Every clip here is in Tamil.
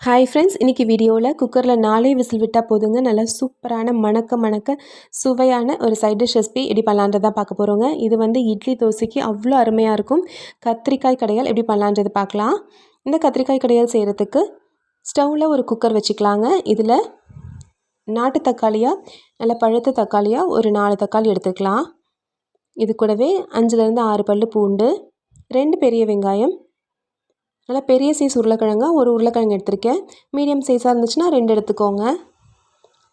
ஹாய் ஃப்ரெண்ட்ஸ், இன்றைக்கி வீடியோவில் குக்கரில் 4 விசில் விட்டால் போதுங்க. நல்லா சூப்பரான மணக்க சுவையான ஒரு சைட் டிஷ் ரெசிபி எப்படி பண்ணலான்றதான் பார்க்க போகிறோங்க. இது வந்து இட்லி தோசைக்கு அவ்வளோ அருமையாக இருக்கும். கத்திரிக்காய் கடையல் எப்படி பண்ணலான்றது பார்க்கலாம். இந்த கத்திரிக்காய் கடையல் செய்கிறதுக்கு ஸ்டவ்வில் ஒரு குக்கர் வச்சுக்கலாங்க. இதில் நாட்டு தக்காளியாக நல்லா பழுத்த தக்காளியாக ஒரு 4 தக்காளி எடுத்துக்கலாம். இது கூடவே 5லேருந்து 6 பல்லு பூண்டு, 2 பெரிய வெங்காயம், நல்லா பெரிய சைஸ் உருளைக்கிழங்கா ஒரு உருளைக்கிழங்கு எடுத்திருக்கேன். மீடியம் சைஸாக இருந்துச்சுன்னா 2 எடுத்துக்கோங்க.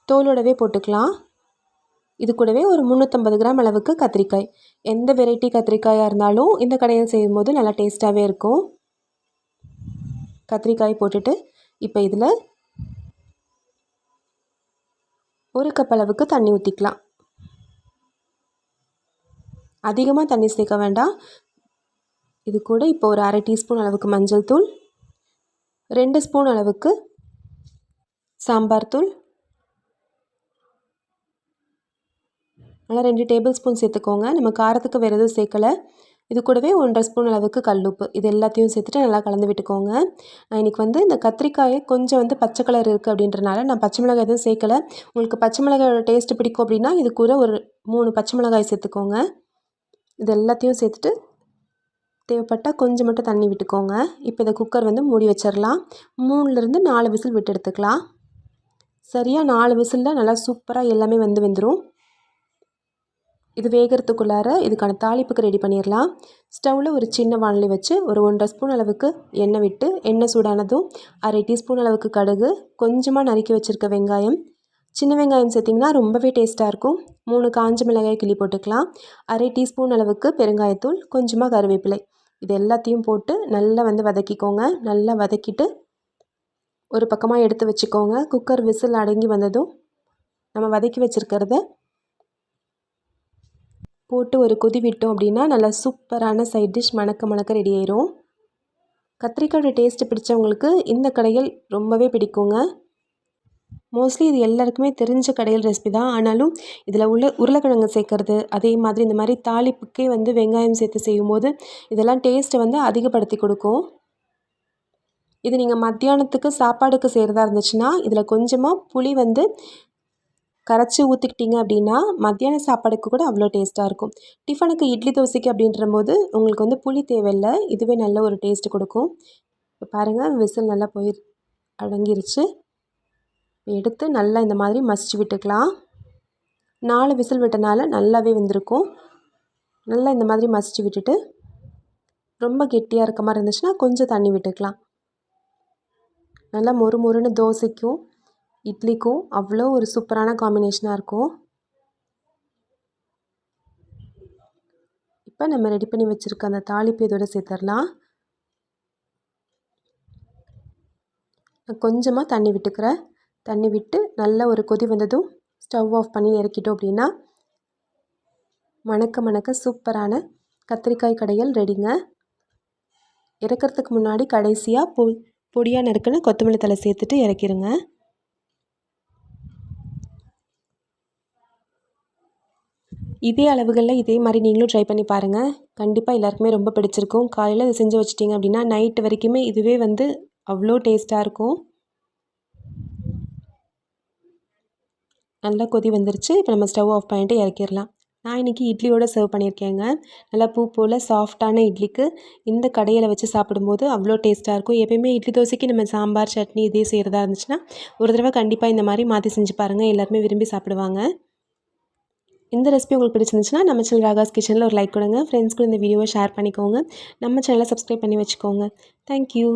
தோலோடவே போட்டுக்கலாம். இது கூடவே ஒரு 350 கிராம் அளவுக்கு கத்திரிக்காய். எந்த வெரைட்டி கத்திரிக்காயாக இருந்தாலும் இந்த கடையில் செய்யும்போது நல்லா டேஸ்ட்டாகவே இருக்கும். கத்திரிக்காய் போட்டுட்டு இப்போ இதில் 1 கப் அளவுக்கு தண்ணி ஊற்றிக்கலாம். அதிகமாக தண்ணி சேர்க்க வேண்டாம். இது கூட இப்போ ஒரு அரை டீஸ்பூன் அளவுக்கு மஞ்சள் தூள், 2 ஸ்பூன் அளவுக்கு சாம்பார் தூள், நல்லா 2 டேபிள் ஸ்பூன் சேர்த்துக்கோங்க. நம்ம காரத்துக்கு வேறு எதுவும் சேர்க்கலை. இது கூடவே 1.5 ஸ்பூன் அளவுக்கு கல்லுப்பு, இது எல்லாத்தையும் சேர்த்துட்டு நல்லா கலந்து விட்டுக்கோங்க. நான் இன்றைக்கி வந்து இந்த கத்திரிக்காயை கொஞ்சம் வந்து பச்சை கலர் இருக்குது அப்படின்றனால நான் பச்சை மிளகாய் எதுவும் சேர்க்கலை. உங்களுக்கு பச்சை மிளகாயோட டேஸ்ட்டு பிடிக்கும் அப்படின்னா இது கூட ஒரு 3 பச்சை மிளகாய் சேர்த்துக்கோங்க. இது எல்லாத்தையும் சேர்த்துட்டு தேவைப்பட்டால் கொஞ்சம் மட்டும் தண்ணி விட்டுக்கோங்க. இப்போ இந்த குக்கர் வந்து மூடி வச்சிடலாம். 3லேருந்து 4 விசில் விட்டு எடுத்துக்கலாம். சரியாக 4 விசிலில் நல்லா சூப்பராக எல்லாமே வெந்துடும். இது வேகிறதுக்குள்ளார இதுக்கான தாளிப்புக்கு ரெடி பண்ணிடலாம். ஸ்டவ்வில் ஒரு சின்ன வாணலி வச்சு ஒரு 1.5 ஸ்பூன் அளவுக்கு எண்ணெய் விட்டு, எண்ணெய் சூடானதும் அரை டீஸ்பூன் அளவுக்கு கடுகு, கொஞ்சமாக நறுக்கி வச்சுருக்க வெங்காயம், சின்ன வெங்காயம் சேர்த்திங்கன்னா ரொம்பவே டேஸ்ட்டாக இருக்கும். 3 காஞ்ச மிளகாய் கிள்ளி போட்டுக்கலாம். அரை டீஸ்பூன் அளவுக்கு பெருங்காயத்தூள், கொஞ்சமாக கருவேப்பிலை, இது எல்லாத்தையும் போட்டு நல்லா வந்து வதக்கிக்கோங்க. நல்லா வதக்கிட்டு ஒரு பக்கமாக எடுத்து வச்சுக்கோங்க. குக்கர் விசில் அடங்கி வந்ததும் நம்ம வதக்கி வச்சுருக்கிறத போட்டு ஒரு கொதி விட்டோம் அப்படின்னா நல்லா சூப்பரான சைட் டிஷ் மணக்க ரெடி ஆயிரும். கத்திரிக்காயோட டேஸ்ட்டு பிடிச்சவங்களுக்கு இந்த கடையில் ரொம்பவே பிடிக்குங்க. மோஸ்ட்லி இது எல்லாருக்குமே தெரிஞ்ச கடையில் ரெசிபி தான். ஆனாலும் இதில் உள்ள உருளைக்கிழங்கு சேர்க்குறது, அதே மாதிரி இந்த மாதிரி தாளிப்புக்கே வந்து வெங்காயம் சேர்த்து செய்யும்போது இதெல்லாம் டேஸ்ட்டை வந்து அதிகப்படுத்தி கொடுக்கும். இது நீங்கள் மத்தியானத்துக்கு சாப்பாடுக்கு செய்கிறதா இருந்துச்சுன்னா இதில் கொஞ்சமாக புளி வந்து கரைச்சி ஊற்றிக்கிட்டிங்க அப்படின்னா மத்தியான சாப்பாடுக்கு கூட அவ்வளோ டேஸ்ட்டாக இருக்கும். டிஃபனுக்கு இட்லி தோசைக்கு அப்படின்ற போது உங்களுக்கு வந்து புளி தேவையில்லை. இதுவே நல்ல ஒரு டேஸ்ட்டு கொடுக்கும். இப்போ பாருங்கள், விசில் நல்லா அடங்கிருச்சு. எடுத்து நல்லா இந்த மாதிரி மசிச்சு விட்டுக்கலாம். 4 விசில் விட்டனால நல்லாவே வெந்திருக்கும். நல்லா இந்த மாதிரி மசிச்சு விட்டுட்டு ரொம்ப கெட்டியாக இருக்க மாதிரி இருந்துச்சுன்னா கொஞ்சம் தண்ணி விட்டுக்கலாம். நல்லா மொறுன்னு தோசைக்கும் இட்லிக்கும் அவ்வளோ ஒரு சூப்பரான காம்பினேஷனாக இருக்கும். இப்போ நம்ம ரெடி பண்ணி வச்சுருக்க அந்த தாளிப்பு இதோட சேர்த்துடலாம். கொஞ்சமாக தண்ணி விட்டுக்கிறேன். தண்ணி விட்டு நல்லா ஒரு கொதி வந்ததும் ஸ்டவ் ஆஃப் பண்ணி இறக்கிட்டோம் அப்படின்னா மணக்க சூப்பரான கத்திரிக்காய் கடையல் ரெடிங்க. இறக்கிறதுக்கு முன்னாடி கடைசியாக பொடியாக நறுக்குன்னு கொத்தமல்லி தழை சேர்த்துட்டு இறக்கிடுங்க. இதே அளவுகளில் இதே மாதிரி நீங்களும் ட்ரை பண்ணி பாருங்கள். கண்டிப்பாக எல்லாருக்குமே ரொம்ப பிடிச்சிருக்கும். காலையில் இதை செஞ்சு வச்சிட்டிங்க அப்படின்னா நைட்டு வரைக்குமே இதுவே வந்து அவ்வளோ டேஸ்ட்டாக இருக்கும். நல்லா கொதி வந்துருச்சு. இப்போ நம்ம ஸ்டவ் ஆஃப் பண்ணிவிட்டு இறக்கிடலாம். நான் இன்றைக்கி இட்லியோடு சர்வ் பண்ணியிருக்கேங்க. நல்லா பூ போல் சாஃப்டான இட்லிக்கு இந்த கடையில் வச்சு சாப்பிடும்போது அவ்வளோ டேஸ்ட்டாக இருக்கும். எப்போயுமே இட்லி தோசைக்கு நம்ம சாம்பார் சட்னி இதே செய்கிறதா இருந்துச்சுன்னா ஒரு தடவை கண்டிப்பாக இந்த மாதிரி மாற்றி செஞ்சு பாருங்கள். எல்லாருமே விரும்பி சாப்பிடுவாங்க. இந்த ரெசிபி உங்களுக்கு பிடிச்சிருந்துச்சுன்னா நம்ம சேனல் ராகாஸ் கிச்சனில் ஒரு லைக் கொடுங்க. ஃப்ரெண்ட்ஸ்க்கு இந்த வீடியோவை ஷேர் பண்ணிக்கோங்க. நம்ம சேனலை சப்ஸ்கிரைப் பண்ணி வச்சுக்கோங்க. தேங்க்யூ.